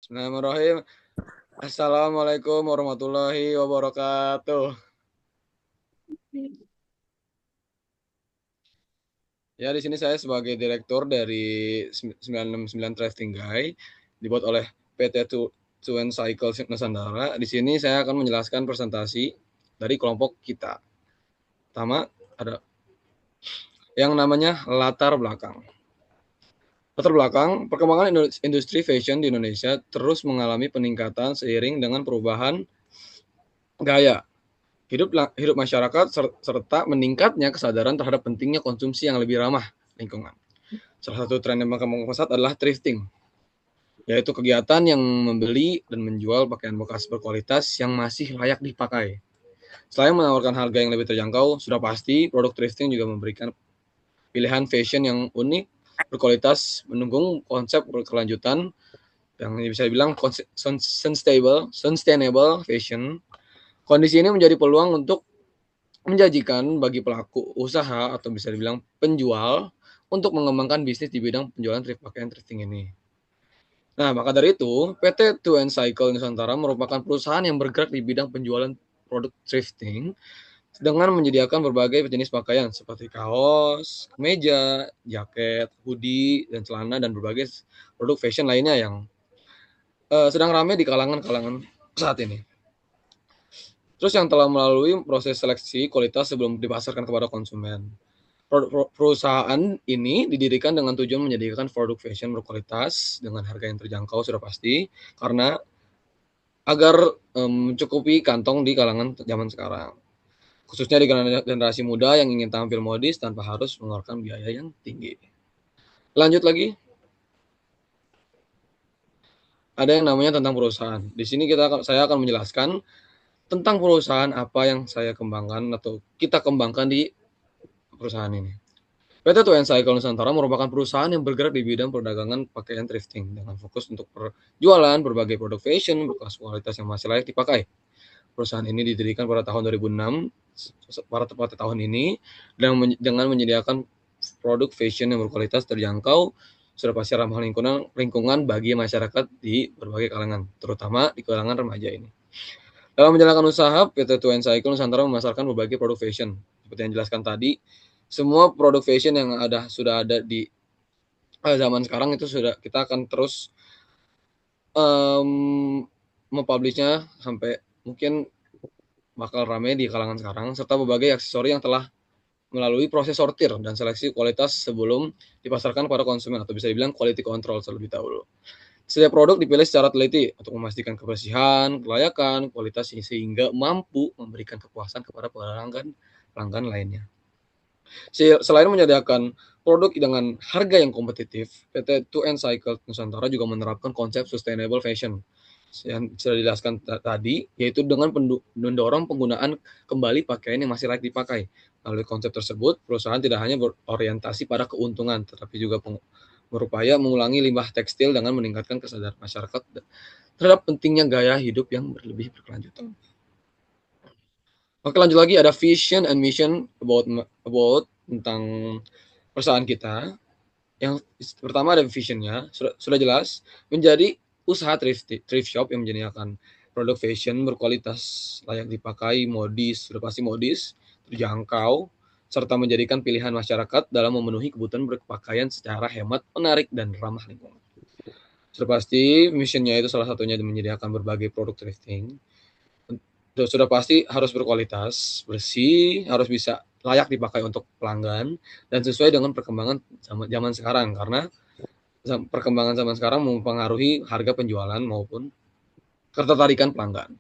Bismillahirrahmanirrahim. Assalamualaikum warahmatullahi wabarakatuh. Ya, di sini saya sebagai direktur dari 969 Drafting Guy, dibuat oleh PT Tuen Cycle Nusantara. Di sini saya akan menjelaskan presentasi dari kelompok kita. Pertama, ada yang namanya latar belakang. Latar belakang, perkembangan industri fashion di Indonesia terus mengalami peningkatan seiring dengan perubahan gaya hidup masyarakat serta meningkatnya kesadaran terhadap pentingnya konsumsi yang lebih ramah lingkungan. Salah satu tren yang berkembang pesat adalah thrifting, yaitu kegiatan yang membeli dan menjual pakaian bekas berkualitas yang masih layak dipakai. Selain menawarkan harga yang lebih terjangkau, sudah pasti produk thrifting juga memberikan pilihan fashion yang unik, berkualitas, mendukung konsep berkelanjutan yang bisa dibilang sustainable fashion. Kondisi ini menjadi peluang untuk menjanjikan bagi pelaku usaha atau bisa dibilang penjual untuk mengembangkan bisnis di bidang penjualan pakaian thrifting ini. Nah, maka dari itu, PT Two and Cycle Nusantara merupakan perusahaan yang bergerak di bidang penjualan produk thrifting dengan menyediakan berbagai jenis pakaian seperti kaos, kemeja, jaket, hoodie, dan celana, dan berbagai produk fashion lainnya yang sedang ramai di kalangan-kalangan saat ini. Terus yang telah melalui proses seleksi kualitas sebelum dipasarkan kepada konsumen. Perusahaan ini didirikan dengan tujuan menyediakan produk fashion berkualitas dengan harga yang terjangkau sudah pasti, karena agar mencukupi kantong di kalangan zaman sekarang. Khususnya di generasi muda yang ingin tampil modis tanpa harus mengeluarkan biaya yang tinggi. Lanjut lagi, ada yang namanya tentang perusahaan. Di sini saya akan menjelaskan tentang perusahaan apa yang saya kembangkan atau kita kembangkan di perusahaan ini. PT Two Cycle Nusantara merupakan perusahaan yang bergerak di bidang perdagangan pakaian thrifting dengan fokus untuk perjualan berbagai produk fashion berkelas kualitas yang masih layak dipakai. Perusahaan ini didirikan pada tahun 2006, pada tepat tahun ini, dan dengan menyediakan produk fashion yang berkualitas terjangkau, sudah pasti ramah lingkungan bagi masyarakat di berbagai kalangan, terutama di kalangan remaja ini. Dalam menjalankan usaha, PT Two Cycle Nusantara memasarkan berbagai produk fashion. Seperti yang dijelaskan tadi, semua produk fashion yang sudah ada di zaman sekarang itu sudah kita akan terus mempublishnya sampai mungkin bakal ramai di kalangan sekarang, serta berbagai aksesori yang telah melalui proses sortir dan seleksi kualitas sebelum dipasarkan pada konsumen, atau bisa dibilang quality control terlebih dahulu. Setiap produk dipilih secara teliti untuk memastikan kebersihan, kelayakan, kualitas sehingga mampu memberikan kepuasan kepada pelanggan lainnya. Selain menyediakan produk dengan harga yang kompetitif, PT Two and Cycle Nusantara juga menerapkan konsep sustainable fashion yang sudah dijelaskan tadi, yaitu dengan mendorong penggunaan kembali pakaian yang masih layak dipakai. Melalui konsep tersebut, perusahaan tidak hanya berorientasi pada keuntungan, tetapi juga berupaya mengulangi limbah tekstil dengan meningkatkan kesadaran masyarakat terhadap pentingnya gaya hidup yang lebih berkelanjutan. Oke, lanjut lagi, ada vision and mission about tentang perusahaan kita. Yang pertama ada visionnya, sudah jelas, menjadi usaha thrift shop yang menyediakan produk fashion berkualitas, layak dipakai, modis, sudah pasti modis, terjangkau, serta menjadikan pilihan masyarakat dalam memenuhi kebutuhan berpakaian secara hemat, menarik, dan ramah lingkungan. Sudah pasti missionnya itu salah satunya menyediakan berbagai produk thrifting. Sudah pasti harus berkualitas, bersih, harus bisa layak dipakai untuk pelanggan, dan sesuai dengan perkembangan zaman sekarang, karena perkembangan zaman sekarang mempengaruhi harga penjualan maupun ketertarikan pelanggan.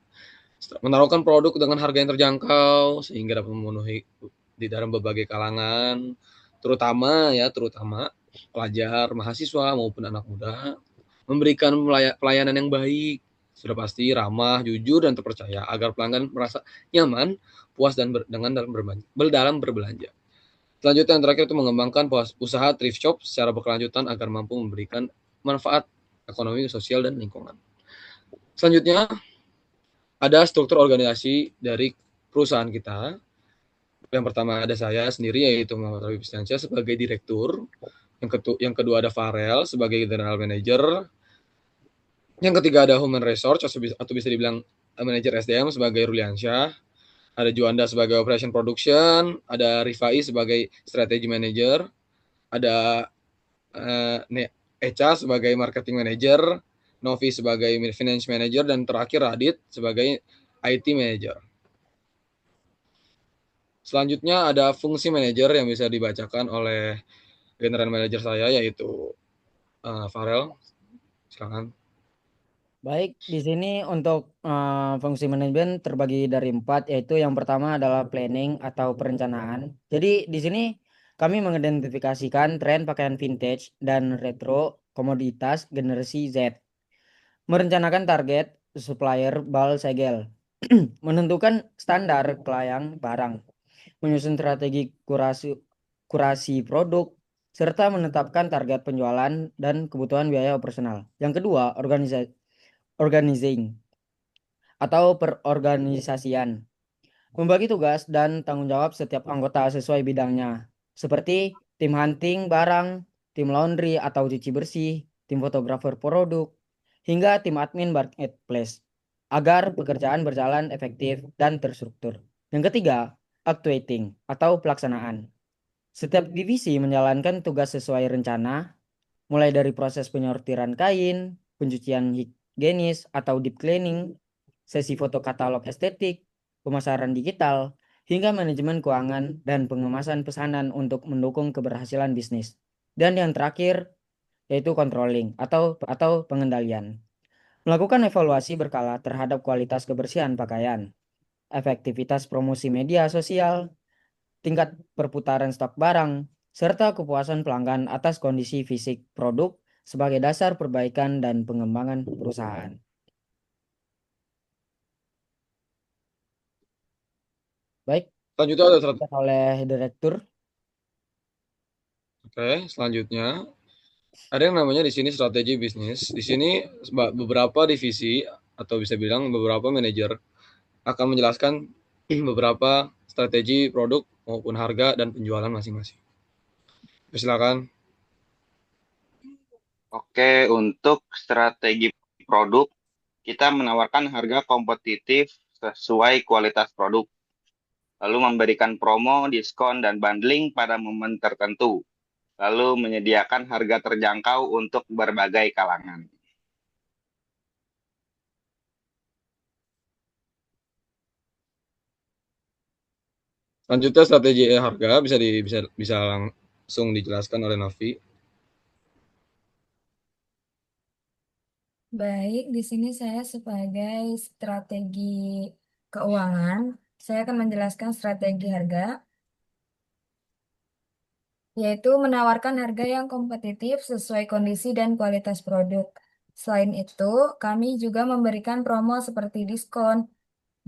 Menaruhkan produk dengan harga yang terjangkau sehingga dapat memenuhi di dalam berbagai kalangan, terutama pelajar, mahasiswa maupun anak muda, memberikan pelayanan yang baik, sudah pasti ramah, jujur, dan terpercaya agar pelanggan merasa nyaman, puas, dan dalam berbelanja. Selanjutnya yang terakhir itu mengembangkan usaha thrift shop secara berkelanjutan agar mampu memberikan manfaat ekonomi, sosial, dan lingkungan. Selanjutnya ada struktur organisasi dari perusahaan kita. Yang pertama ada saya sendiri, yaitu Muhammad Habib Istiansyah sebagai direktur. Yang kedua ada Farel sebagai general manager. Yang ketiga ada human resource atau bisa dibilang manajer SDM sebagai Ruliansyah, ada Juanda sebagai operation production, ada Rifai sebagai strategy manager, ada Echa sebagai marketing manager, Novi sebagai finance manager, dan terakhir Radit sebagai IT manager. Selanjutnya ada fungsi manager yang bisa dibacakan oleh general manager saya, yaitu Farel. Silakan. Baik, di sini untuk fungsi manajemen terbagi dari empat, yaitu yang pertama adalah planning atau perencanaan. Jadi di sini kami mengidentifikasikan tren pakaian vintage dan retro komoditas generasi Z, merencanakan target supplier bal segel, menentukan standar kelayang barang, menyusun strategi kurasi produk, serta menetapkan target penjualan dan kebutuhan biaya operasional. Yang kedua, organizing atau perorganisasian, membagi tugas dan tanggung jawab setiap anggota sesuai bidangnya, seperti tim hunting barang, tim laundry atau cuci bersih, tim fotografer produk, hingga tim admin marketplace, agar pekerjaan berjalan efektif dan terstruktur. Yang ketiga, actuating atau pelaksanaan. Setiap divisi menjalankan tugas sesuai rencana, mulai dari proses penyortiran kain, pencucian higienis atau deep cleaning, sesi foto katalog estetik, pemasaran digital, hingga manajemen keuangan dan pengemasan pesanan untuk mendukung keberhasilan bisnis. Dan yang terakhir yaitu controlling atau pengendalian. Melakukan evaluasi berkala terhadap kualitas kebersihan pakaian, efektivitas promosi media sosial, tingkat perputaran stok barang, serta kepuasan pelanggan atas kondisi fisik produk sebagai dasar perbaikan dan pengembangan perusahaan. Baik, Selanjutnya ada oleh Direktur. Oke, selanjutnya ada yang namanya di sini strategi bisnis. Di sini beberapa divisi atau bisa bilang beberapa manajer akan menjelaskan beberapa strategi produk maupun harga dan penjualan masing-masing. Silakan. Oke, untuk strategi produk, kita menawarkan harga kompetitif sesuai kualitas produk, lalu memberikan promo, diskon, dan bundling pada momen tertentu, lalu menyediakan harga terjangkau untuk berbagai kalangan. Selanjutnya strategi harga bisa langsung dijelaskan oleh Novi. Baik, di sini saya sebagai strategi keuangan, saya akan menjelaskan strategi harga, yaitu menawarkan harga yang kompetitif sesuai kondisi dan kualitas produk. Selain itu, kami juga memberikan promo seperti diskon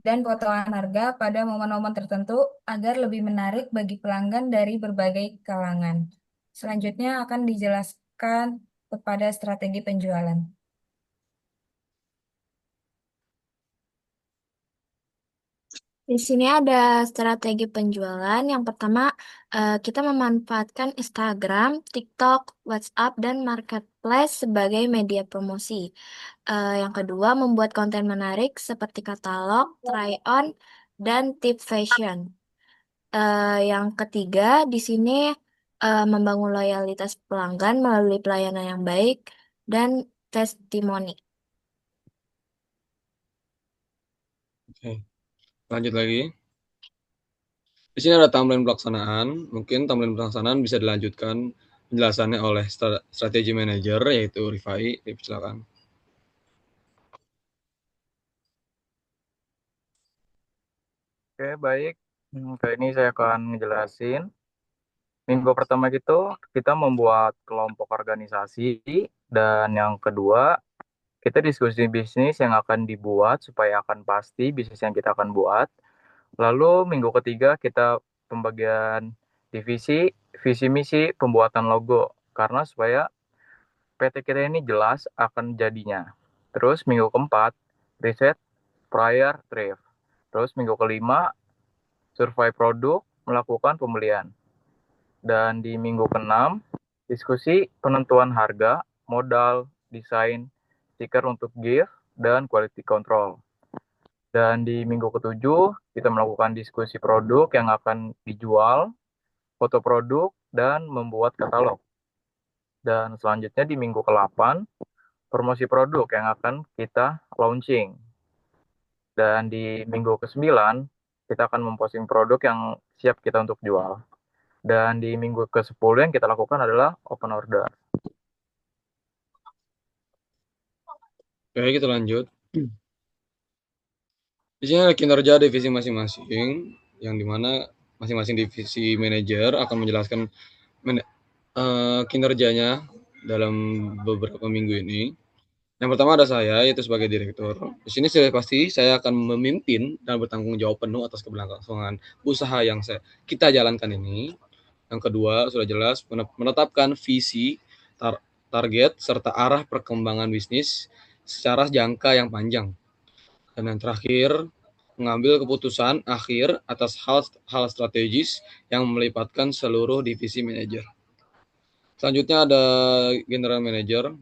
dan potongan harga pada momen-momen tertentu agar lebih menarik bagi pelanggan dari berbagai kalangan. Selanjutnya akan dijelaskan kepada strategi penjualan. Di sini ada strategi penjualan. Yang pertama, kita memanfaatkan Instagram, TikTok, WhatsApp, dan Marketplace sebagai media promosi. Yang kedua, membuat konten menarik seperti katalog, try-on, dan tip fashion. Yang ketiga, di sini membangun loyalitas pelanggan melalui pelayanan yang baik dan testimoni. Oke, lanjut lagi. Di sini ada timeline pelaksanaan. Mungkin timeline pelaksanaan bisa dilanjutkan penjelasannya oleh strategi manager, yaitu Rifai. Silakan. Oke, baik. Kali ini saya akan ngejelasin. Minggu pertama itu kita membuat kelompok organisasi, dan yang kedua kita diskusi bisnis yang akan dibuat supaya akan pasti bisnis yang kita akan buat. Lalu minggu ketiga kita pembagian divisi, visi misi, pembuatan logo, karena supaya PT kita ini jelas akan jadinya. Terus minggu keempat riset, prior, thrift. Terus minggu kelima survei produk, melakukan pembelian. Dan di minggu ke-6, diskusi penentuan harga, modal, desain, stiker untuk gift dan quality control. Dan di minggu ke-7, kita melakukan diskusi produk yang akan dijual, foto produk, dan membuat katalog. Dan selanjutnya di minggu ke-8, promosi produk yang akan kita launching. Dan di minggu ke-9, kita akan memposting produk yang siap kita untuk jual. Dan di minggu ke-10 yang kita lakukan adalah open order. Oke, kita lanjut. Di sini ada kinerja divisi masing-masing, yang dimana masing-masing divisi manajer akan menjelaskan kinerjanya dalam beberapa minggu ini. Yang pertama ada saya, yaitu sebagai direktur. Di sini sudah pasti saya akan memimpin dan bertanggung jawab penuh atas keberlangsungan usaha yang kita jalankan ini. Yang kedua, sudah jelas menetapkan visi, target, serta arah perkembangan bisnis secara jangka yang panjang. Dan yang terakhir, mengambil keputusan akhir atas hal strategis yang melibatkan seluruh divisi manajer. Selanjutnya ada general manager.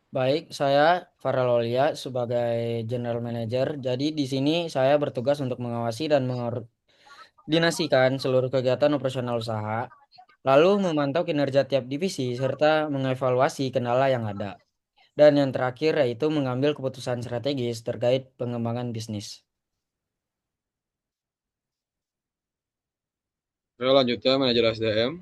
Baik, saya Farel Aulia sebagai General Manager. Jadi di sini saya bertugas untuk mengawasi dan mengkoordinasikan seluruh kegiatan operasional usaha, lalu memantau kinerja tiap divisi serta mengevaluasi kendala yang ada. Dan yang terakhir yaitu mengambil keputusan strategis terkait pengembangan bisnis. Selanjutnya manajer SDM.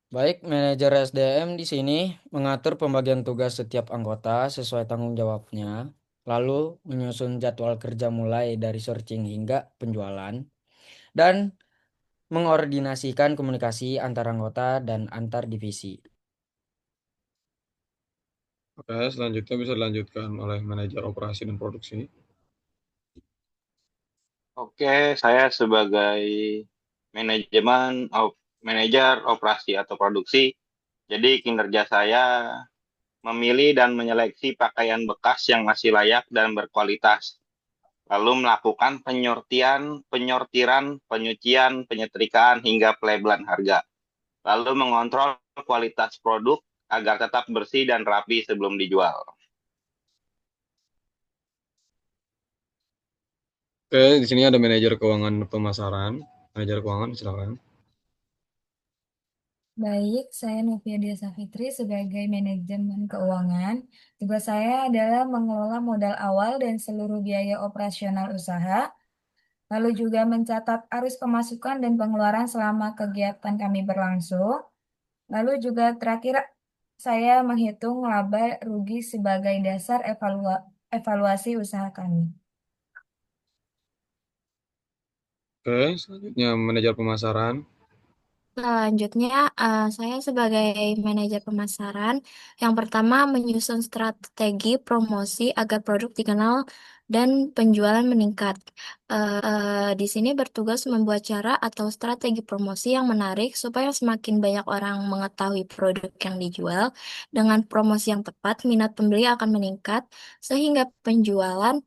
Baik, manajer SDM di sini mengatur pembagian tugas setiap anggota sesuai tanggung jawabnya, lalu menyusun jadwal kerja mulai dari searching hingga penjualan, dan mengordinasikan komunikasi antar anggota dan antar divisi. Oke, selanjutnya bisa dilanjutkan oleh manajer operasi dan produksi. Oke, saya sebagai manajer operasi atau produksi, jadi kinerja saya memilih dan menyeleksi pakaian bekas yang masih layak dan berkualitas, lalu melakukan penyortiran, penyucian, penyetrikaan, hingga pelabelan harga, lalu mengontrol kualitas produk agar tetap bersih dan rapi sebelum dijual. Oke, di sini ada manajer keuangan pemasaran. Manajer keuangan, silakan. Baik, saya Novia Diasa Fitri sebagai manajemen keuangan. Tugas saya adalah mengelola modal awal dan seluruh biaya operasional usaha, lalu juga mencatat arus pemasukan dan pengeluaran selama kegiatan kami berlangsung. Lalu juga terakhir saya menghitung laba rugi sebagai dasar evaluasi usaha kami. Oke, selanjutnya manajer pemasaran. Selanjutnya, saya sebagai manajer pemasaran, yang pertama menyusun strategi promosi agar produk dikenal dan penjualan meningkat. Di sini bertugas membuat cara atau strategi promosi yang menarik supaya semakin banyak orang mengetahui produk yang dijual. Dengan promosi yang tepat, minat pembeli akan meningkat sehingga penjualan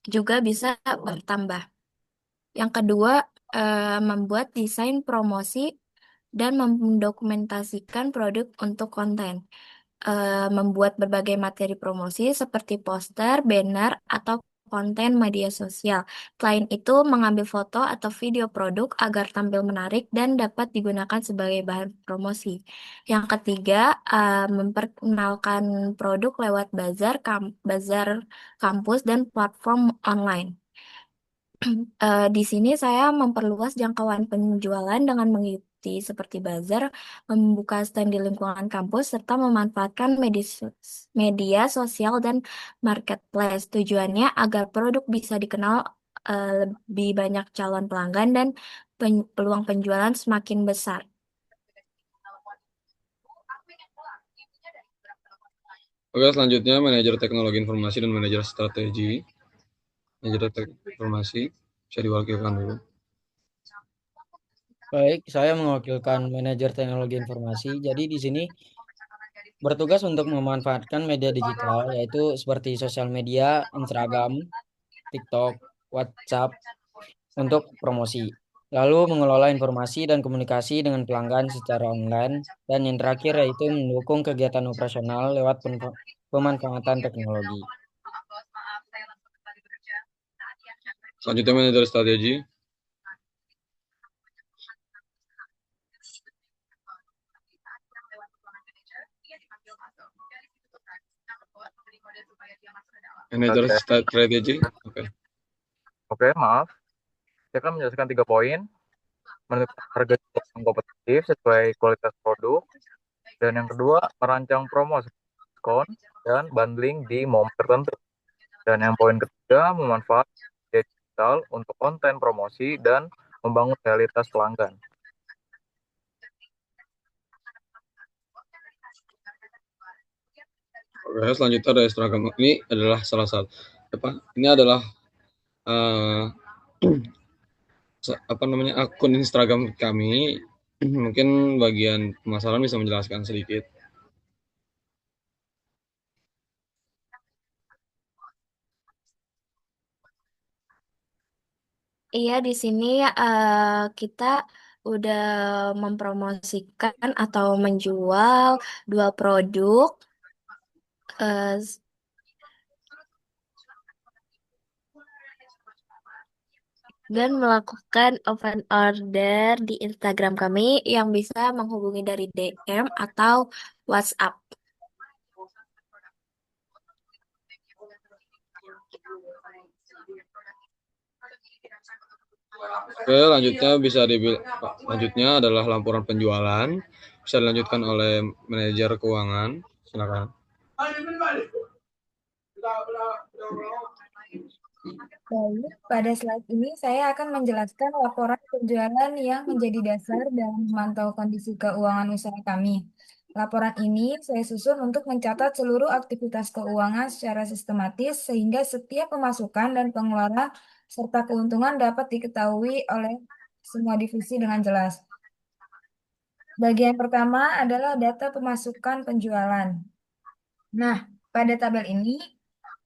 juga bisa bertambah. Yang kedua, membuat desain promosi dan mendokumentasikan produk untuk konten. Membuat berbagai materi promosi seperti poster, banner, atau konten media sosial. Selain itu, mengambil foto atau video produk agar tampil menarik dan dapat digunakan sebagai bahan promosi. Yang ketiga, memperkenalkan produk lewat bazar kampus dan platform online. Di sini saya memperluas jangkauan penjualan dengan mengikuti seperti bazar, membuka stand di lingkungan kampus, serta memanfaatkan media sosial dan marketplace. Tujuannya agar produk bisa dikenal lebih banyak calon pelanggan dan peluang penjualan semakin besar. Oke, selanjutnya manajer teknologi informasi dan manajer strategi. Manajer teknologi informasi, bisa diwakilkan dulu. Baik, saya mewakilkan manajer teknologi informasi. Jadi di sini bertugas untuk memanfaatkan media digital, yaitu seperti sosial media, Instagram, TikTok, WhatsApp, untuk promosi. lalu mengelola informasi dan komunikasi dengan pelanggan secara online, dan yang terakhir yaitu mendukung kegiatan operasional lewat pemanfaatan teknologi. Selanjutnya manajer strategi. Manajer Oke. strategi. Oke. Oke, maaf. Saya akan menjelaskan 3 poin. Menentukan harga yang kompetitif sesuai kualitas produk. Dan yang kedua, merancang promo, diskon, dan bundling di momen tertentu. Dan yang poin ketiga, memanfaatkan media digital untuk konten promosi dan membangun realitas pelanggan. Oke, selanjutnya ada Instagram. Ini adalah salah satu ini adalah akun Instagram kami. Mungkin bagian pemasaran bisa menjelaskan sedikit. Iya, di sini kita udah mempromosikan atau menjual 2 produk eh, dan melakukan open order di Instagram kami yang bisa menghubungi dari DM atau WhatsApp. Oke, lanjutnya adalah laporan penjualan. Bisa dilanjutkan oleh manajer keuangan. Silakan. Baik, pada slide ini saya akan menjelaskan laporan penjualan yang menjadi dasar dalam memantau kondisi keuangan usaha kami. Laporan ini saya susun untuk mencatat seluruh aktivitas keuangan secara sistematis sehingga setiap pemasukan dan pengeluaran serta keuntungan dapat diketahui oleh semua divisi dengan jelas. Bagian pertama adalah data pemasukan penjualan. Nah, pada tabel ini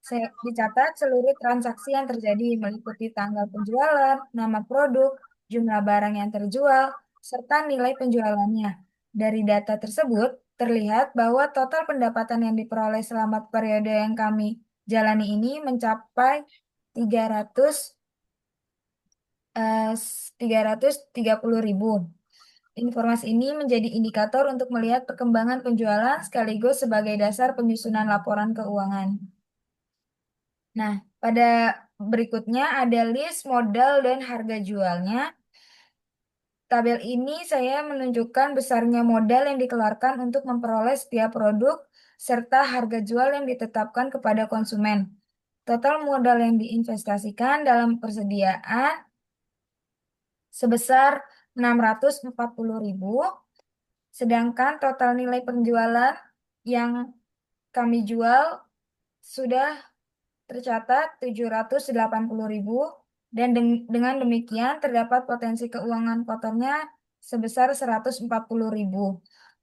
saya dicatat seluruh transaksi yang terjadi meliputi tanggal penjualan, nama produk, jumlah barang yang terjual, serta nilai penjualannya. Dari data tersebut, terlihat bahwa total pendapatan yang diperoleh selama periode yang kami jalani ini mencapai 330.000. Informasi ini menjadi indikator untuk melihat perkembangan penjualan sekaligus sebagai dasar penyusunan laporan keuangan. Nah, pada berikutnya ada list modal dan harga jualnya. Tabel ini saya menunjukkan besarnya modal yang dikeluarkan untuk memperoleh setiap produk serta harga jual yang ditetapkan kepada konsumen. Total modal yang diinvestasikan dalam persediaan sebesar 640.000, sedangkan total nilai penjualan yang kami jual sudah tercatat 780.000 dan dengan demikian terdapat potensi keuangan kotornya sebesar 140.000.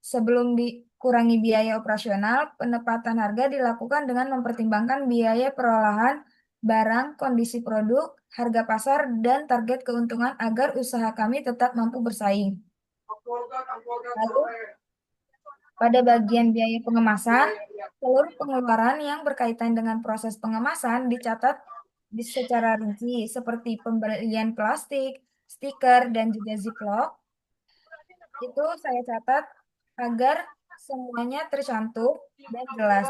Sebelum dikurangi biaya operasional, penetapan harga dilakukan dengan mempertimbangkan biaya perolahan barang, kondisi produk, harga pasar, dan target keuntungan agar usaha kami tetap mampu bersaing. Lalu, pada bagian biaya pengemasan, seluruh pengeluaran yang berkaitan dengan proses pengemasan dicatat secara rinci, seperti pembelian plastik, stiker, dan juga ziplock. Itu saya catat agar semuanya tercantum dan jelas.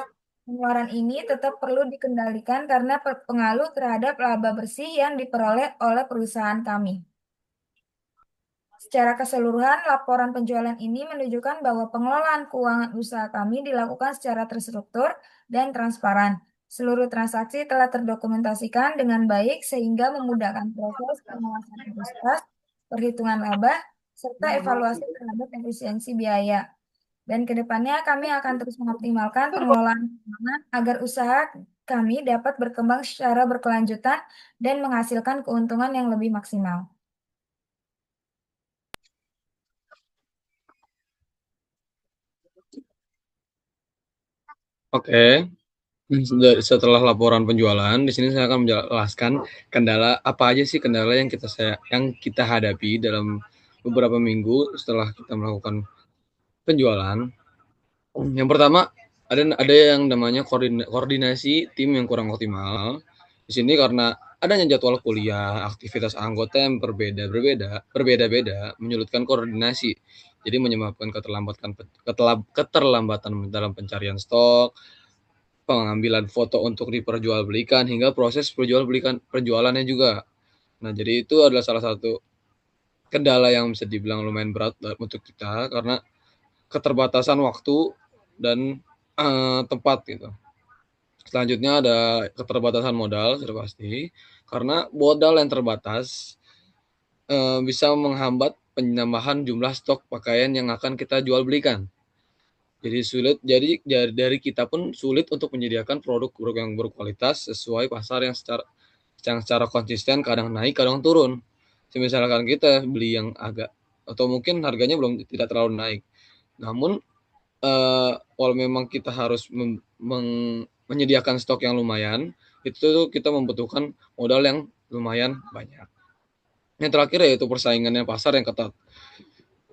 Pengeluaran ini tetap perlu dikendalikan karena berpengaruh terhadap laba bersih yang diperoleh oleh perusahaan kami. Secara keseluruhan, laporan penjualan ini menunjukkan bahwa pengelolaan keuangan usaha kami dilakukan secara terstruktur dan transparan. Seluruh transaksi telah terdokumentasikan dengan baik sehingga memudahkan proses pengawasan identitas, perhitungan laba, serta evaluasi terhadap efisiensi biaya. Dan kedepannya kami akan terus mengoptimalkan pengelolaan keuangan agar usaha kami dapat berkembang secara berkelanjutan dan menghasilkan keuntungan yang lebih maksimal. Oke, Setelah laporan penjualan, di sini saya akan menjelaskan kendala apa aja sih kendala yang kita hadapi dalam beberapa minggu setelah kita melakukan penjualan. Yang pertama ada yang namanya koordinasi tim yang kurang optimal. Di sini karena adanya jadwal kuliah, aktivitas anggota yang berbeda-beda menyulitkan koordinasi. Jadi menyebabkan keterlambatan dalam pencarian stok, pengambilan foto untuk diperjualbelikan hingga proses penjualannya juga. Nah, jadi itu adalah salah satu kendala yang bisa dibilang lumayan berat untuk kita karena keterbatasan waktu dan tempat gitu. Selanjutnya ada keterbatasan modal sudah pasti karena modal yang terbatas bisa menghambat penambahan jumlah stok pakaian yang akan kita jual belikan. Jadi dari kita pun sulit untuk menyediakan produk-produk yang berkualitas sesuai pasar yang secara konsisten kadang naik kadang turun. Misalkan kita beli yang agak atau mungkin harganya tidak terlalu naik. Namun walau memang kita harus menyediakan stok yang lumayan, itu kita membutuhkan modal yang lumayan banyak. Yang terakhir yaitu persaingannya pasar yang ketat.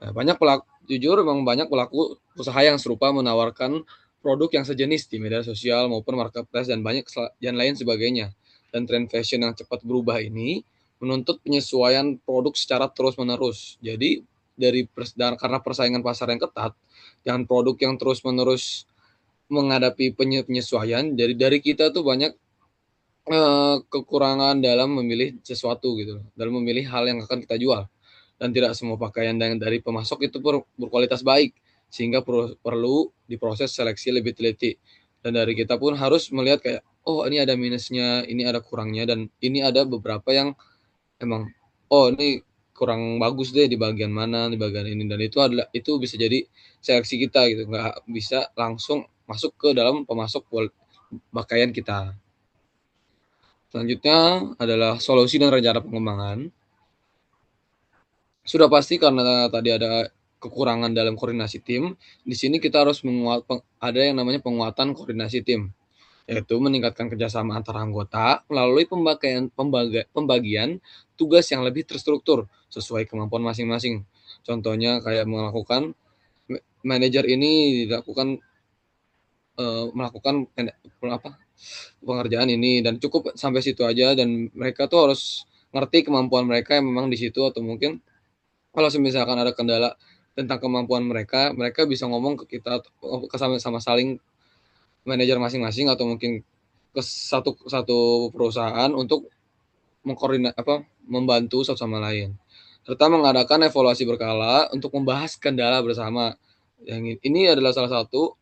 Memang banyak pelaku usaha yang serupa menawarkan produk yang sejenis di media sosial maupun marketplace dan lain sebagainya. Dan tren fashion yang cepat berubah ini menuntut penyesuaian produk secara terus-menerus. Jadi karena persaingan pasar yang ketat dan produk yang terus-menerus menghadapi penyesuaian, dari kita tuh banyak kekurangan dalam memilih sesuatu gitu, dalam memilih hal yang akan kita jual. Dan tidak semua pakaian dari pemasok itu berkualitas baik, sehingga perlu diproses seleksi lebih teliti. Dan dari kita pun harus melihat kayak, oh ini ada minusnya, ini ada kurangnya, dan ini ada beberapa yang emang, oh ini kurang bagus deh di bagian mana, di bagian ini. Dan itu bisa jadi seleksi kita gitu, nggak bisa langsung masuk ke dalam pemasok pakaian kita. Selanjutnya adalah solusi dan rencana pengembangan. Sudah pasti karena tadi ada kekurangan dalam koordinasi tim, di sini kita harus ada yang namanya penguatan koordinasi tim, yaitu meningkatkan kerjasama antar anggota melalui pembagian tugas yang lebih terstruktur sesuai kemampuan masing-masing. Contohnya kayak manajer ini melakukan pengerjaan ini dan cukup sampai situ aja, dan mereka tuh harus ngerti kemampuan mereka yang memang di situ, atau mungkin kalau misalkan ada kendala tentang kemampuan mereka bisa ngomong ke kita, ke sama saling manajer masing-masing atau mungkin ke satu perusahaan untuk membantu satu sama lain, serta mengadakan evaluasi berkala untuk membahas kendala bersama. Yang ini adalah salah satu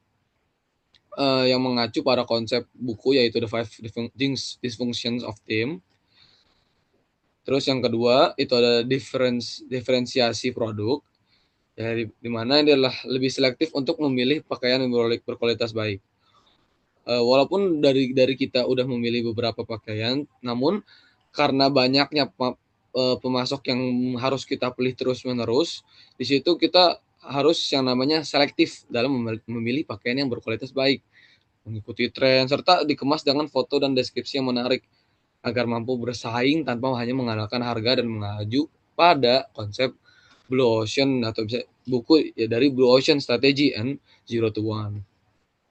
yang mengacu pada konsep buku yaitu The 5 Dysfunctions of Team. Terus yang kedua itu ada diferensiasi produk, ya, di mana ini adalah lebih selektif untuk memilih pakaian yang berkualitas baik. Walaupun dari kita udah memilih beberapa pakaian, namun karena banyaknya pemasok yang harus kita pilih terus-menerus, di situ kita harus yang namanya selektif dalam memilih pakaian yang berkualitas baik, mengikuti tren, serta dikemas dengan foto dan deskripsi yang menarik agar mampu bersaing tanpa hanya mengandalkan harga dan mengacu pada konsep Blue Ocean atau bisa buku ya dari Blue Ocean Strategy and Zero to One.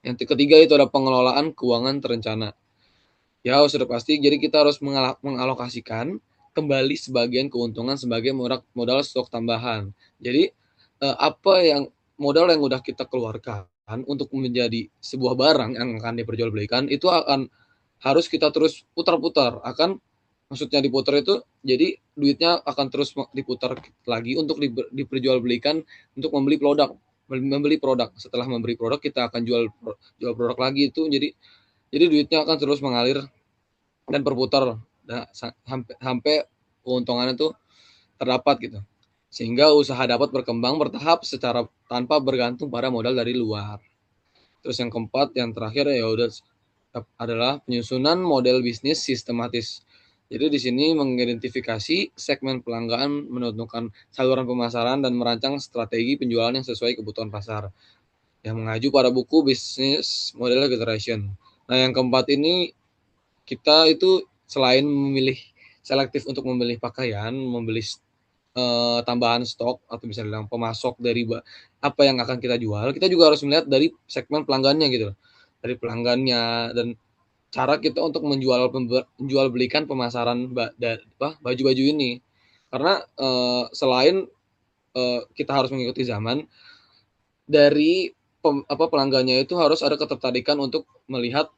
Yang ketiga itu ada pengelolaan keuangan terencana. Ya sudah pasti, jadi kita harus mengalokasikan kembali sebagian keuntungan sebagai modal stok tambahan. Jadi modal yang udah kita keluarkan untuk menjadi sebuah barang yang akan diperjualbelikan itu harus kita terus putar-putar, maksudnya diputar itu jadi duitnya akan terus diputar lagi untuk diperjualbelikan untuk membeli produk. Setelah membeli produk kita akan jual produk lagi, itu jadi duitnya akan terus mengalir dan berputar sampai keuntungannya itu terdapat gitu, sehingga usaha dapat berkembang bertahap secara tanpa bergantung pada modal dari luar. Terus yang keempat, yang terakhir adalah penyusunan model bisnis sistematis. Jadi di sini mengidentifikasi segmen pelanggan, menentukan saluran pemasaran, dan merancang strategi penjualan yang sesuai kebutuhan pasar, yang mengacu pada buku Business Model Generation. Nah, yang keempat ini kita itu selain selektif untuk memilih pakaian, membeli tambahan stok atau bisa bilang pemasok dari apa yang akan kita jual, kita juga harus melihat dari segmen pelanggannya gitu. Dari pelanggannya dan cara kita untuk menjual belikan pemasaran baju-baju ini. Karena selain kita harus mengikuti zaman, dari pelanggannya itu harus ada ketertarikan untuk melihat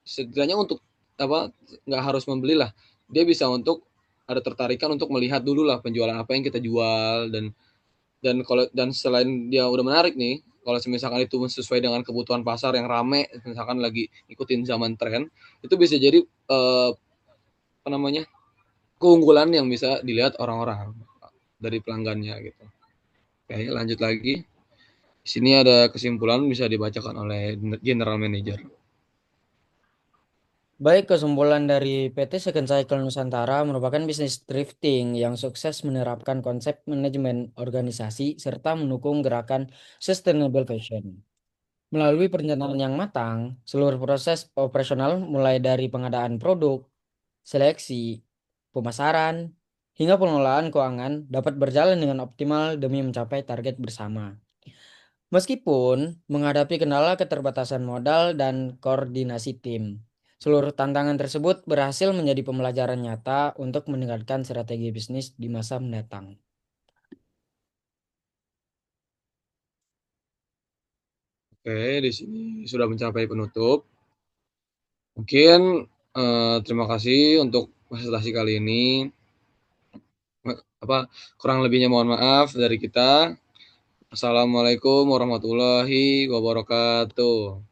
setidaknya untuk nggak harus membeli lah, dia bisa untuk ada tertarikan untuk melihat dulu lah penjualan apa yang kita jual, dan selain dia udah menarik nih, kalau misalkan itu sesuai dengan kebutuhan pasar yang rame, misalkan lagi ikutin zaman tren, itu bisa jadi apa namanya, keunggulan yang bisa dilihat orang-orang dari pelanggannya gitu. Oke, lanjut lagi. Di sini ada kesimpulan bisa dibacakan oleh General Manager. Baik, kesimpulan dari PT Second Cycle Nusantara merupakan bisnis thrifting yang sukses menerapkan konsep manajemen organisasi serta mendukung gerakan sustainable fashion. Melalui perencanaan yang matang, seluruh proses operasional mulai dari pengadaan produk, seleksi, pemasaran, hingga pengelolaan keuangan dapat berjalan dengan optimal demi mencapai target bersama. Meskipun menghadapi kendala keterbatasan modal dan koordinasi tim, seluruh tantangan tersebut berhasil menjadi pembelajaran nyata untuk meningkatkan strategi bisnis di masa mendatang. Oke, di sini sudah mencapai penutup. Mungkin terima kasih untuk presentasi kali ini. Kurang lebihnya mohon maaf dari kita. Assalamualaikum warahmatullahi wabarakatuh.